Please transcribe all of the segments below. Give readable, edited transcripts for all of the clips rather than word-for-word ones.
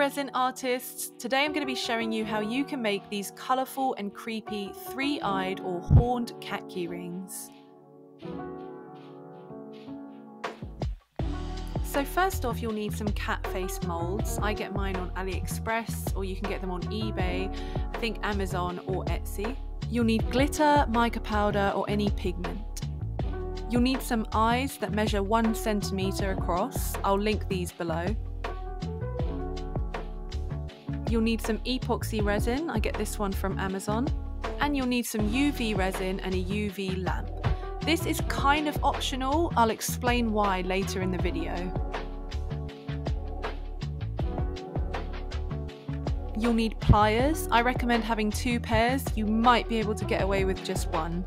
resin artists, today I'm going to be showing you how you can make these colourful and creepy three-eyed or horned cat keyrings. So first off, you'll need some cat face moulds. I get mine on AliExpress, or you can get them on eBay, I think Amazon or Etsy. You'll need glitter, mica powder or any pigment. You'll need some eyes that measure 1 centimetre across. I'll link these below. You'll need some epoxy resin, I get this one from Amazon, and you'll need some UV resin and a UV lamp. This is kind of optional, I'll explain why later in the video. You'll need pliers, I recommend having 2 pairs, you might be able to get away with just 1.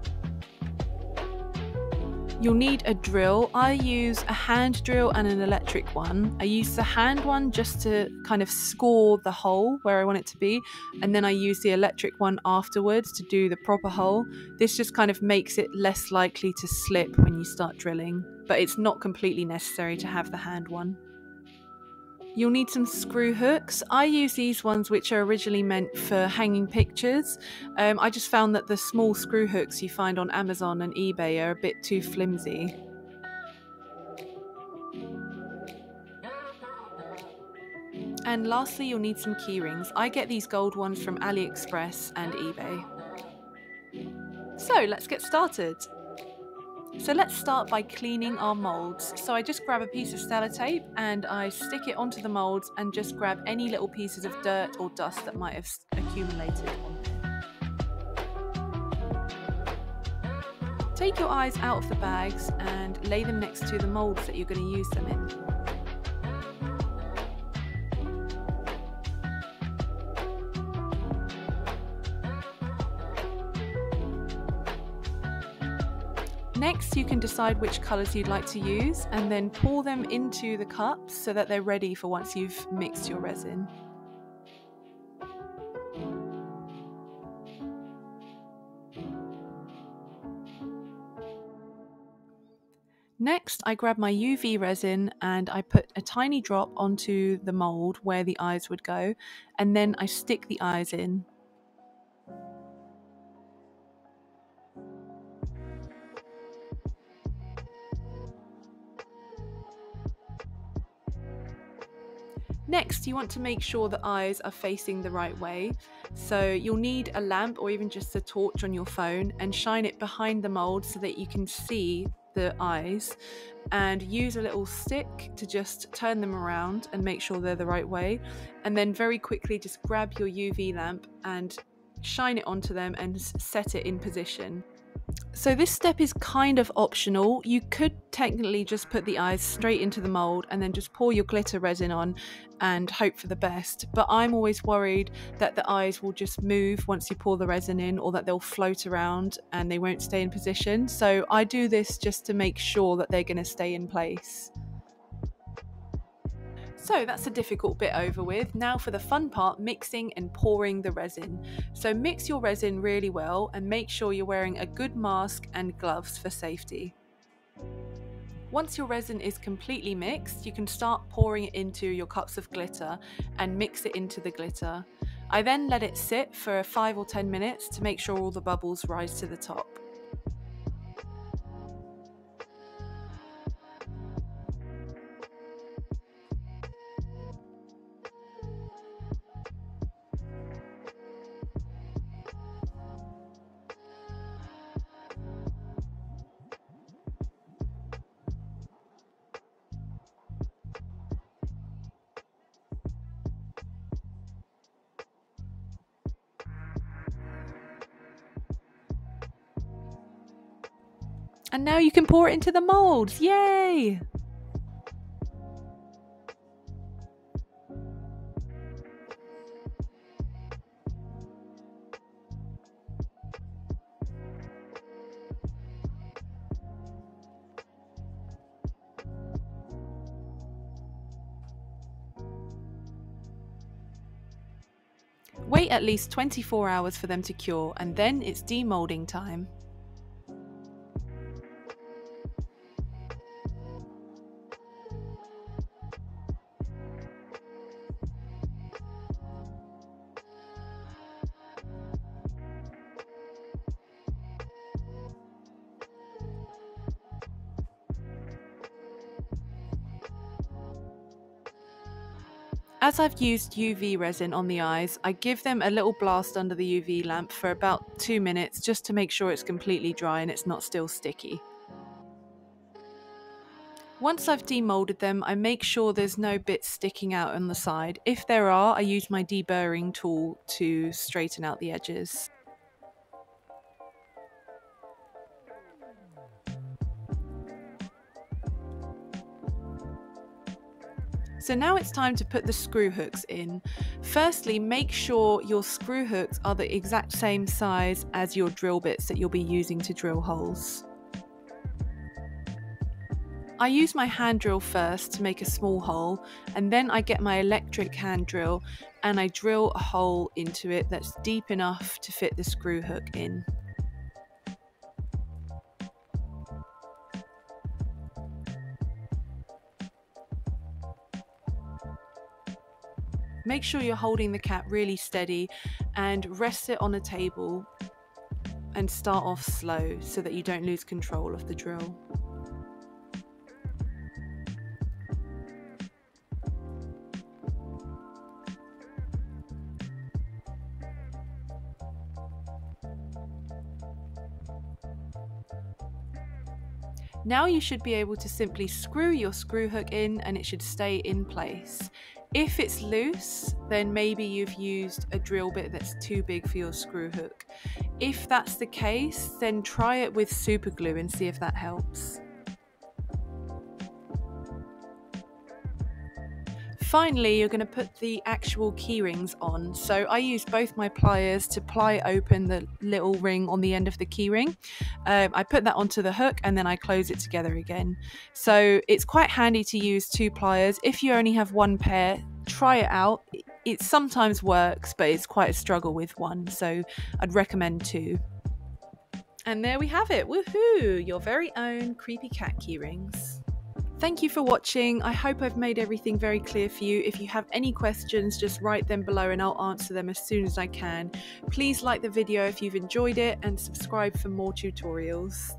You'll need a drill. I use a hand drill and an electric one. I use the hand one just to kind of score the hole where I want it to be, and then I use the electric one afterwards to do the proper hole. This just kind of makes it less likely to slip when you start drilling, but it's not completely necessary to have the hand one. You'll need some screw hooks. I use these ones which are originally meant for hanging pictures. I just found that the small screw hooks you find on Amazon and eBay are a bit too flimsy. And lastly, you'll need some keyrings. I get these gold ones from AliExpress and eBay. So let's get started. So let's start by cleaning our moulds. So I just grab a piece of sellotape and I stick it onto the moulds and just grab any little pieces of dirt or dust that might have accumulated on there. Take your eyes out of the bags and lay them next to the moulds that you're going to use them in. Next, you can decide which colours you'd like to use and then pour them into the cups so that they're ready for once you've mixed your resin. Next, I grab my UV resin and I put a tiny drop onto the mould where the eyes would go, and then I stick the eyes in. Next, you want to make sure the eyes are facing the right way. So you'll need a lamp or even just a torch on your phone and shine it behind the mould so that you can see the eyes, and use a little stick to just turn them around and make sure they're the right way. And then very quickly just grab your UV lamp and shine it onto them and set it in position. So this step is kind of optional. You could technically just put the eyes straight into the mould and then just pour your glitter resin on and hope for the best, but I'm always worried that the eyes will just move once you pour the resin in, or that they'll float around and they won't stay in position. So I do this just to make sure that they're going to stay in place. So that's the difficult bit over with. Now for the fun part, mixing and pouring the resin. So mix your resin really well and make sure you're wearing a good mask and gloves for safety. Once your resin is completely mixed, you can start pouring it into your cups of glitter and mix it into the glitter. I then let it sit for 5 or 10 minutes to make sure all the bubbles rise to the top. And now you can pour it into the moulds, yay! Wait at least 24 hours for them to cure, and then it's demoulding time. As I've used UV resin on the eyes, I give them a little blast under the UV lamp for about 2 minutes just to make sure it's completely dry and it's not still sticky. Once I've demolded them, I make sure there's no bits sticking out on the side. If there are, I use my deburring tool to straighten out the edges. So now it's time to put the screw hooks in. Firstly, make sure your screw hooks are the exact same size as your drill bits that you'll be using to drill holes. I use my hand drill first to make a small hole, and then I get my electric hand drill and I drill a hole into it that's deep enough to fit the screw hook in. Make sure you're holding the cap really steady and rest it on a table and start off slow so that you don't lose control of the drill. Now you should be able to simply screw your screw hook in and it should stay in place. If it's loose, then maybe you've used a drill bit that's too big for your screw hook. If that's the case, then try it with super glue and see if that helps. Finally, you're going to put the actual key rings on. So I use both my pliers to ply open the little ring on the end of the key ring. I put that onto the hook and then I close it together again. So it's quite handy to use 2 pliers. If you only have 1 pair, try it out. It sometimes works, but it's quite a struggle with 1. So I'd recommend 2. And there we have it. Woohoo! Your very own creepy cat key rings. Thank you for watching. I hope I've made everything very clear for you. If you have any questions, just write them below and I'll answer them as soon as I can. Please like the video if you've enjoyed it and subscribe for more tutorials.